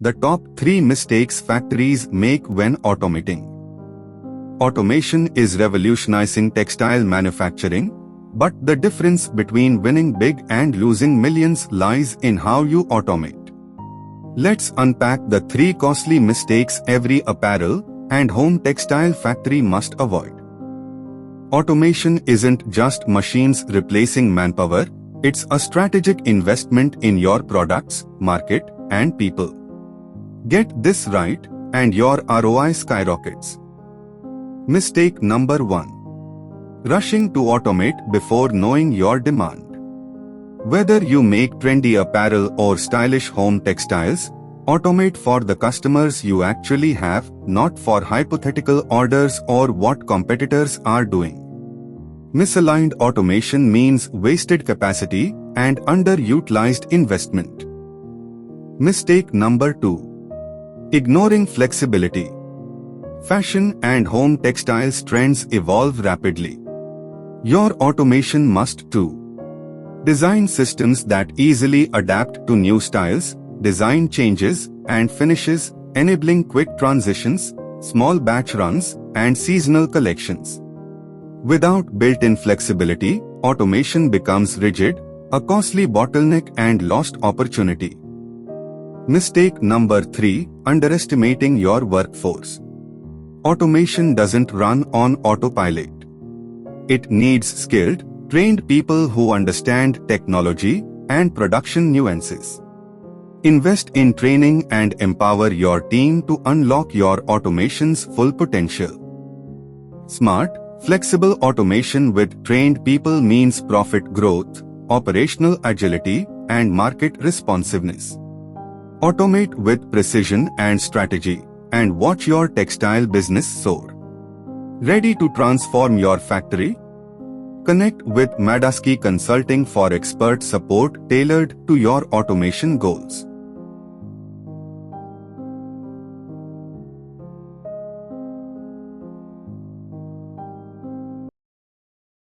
The top 3 mistakes factories make when automating. Automation is revolutionizing textile manufacturing, but the difference between winning big and losing millions lies in how you automate. Let's unpack the 3 costly mistakes every apparel and home textile factory must avoid. Automation isn't just machines replacing manpower, it's a strategic investment in your products, market, and people. Get this right, and your ROI skyrockets. Mistake number 1. Rushing to automate before knowing your demand. Whether you make trendy apparel or stylish home textiles, automate for the customers you actually have, not for hypothetical orders or what competitors are doing. Misaligned automation means wasted capacity and underutilized investment. Mistake number 2. Ignoring flexibility. Fashion and home textiles trends evolve rapidly. Your automation must too. Design systems that easily adapt to new styles, design changes, and finishes, enabling quick transitions, small batch runs, and seasonal collections. Without built-in flexibility, automation becomes rigid, a costly bottleneck and lost opportunity. Mistake number 3. Underestimating your workforce. Automation doesn't run on autopilot. It needs skilled, trained people who understand technology and production nuances. Invest in training and empower your team to unlock your automation's full potential. Smart, flexible automation with trained people means profit growth, operational agility, and market responsiveness. Automate with precision and strategy, and watch your textile business soar. Ready to transform your factory? Connect with Madasky Consulting for expert support tailored to your automation goals.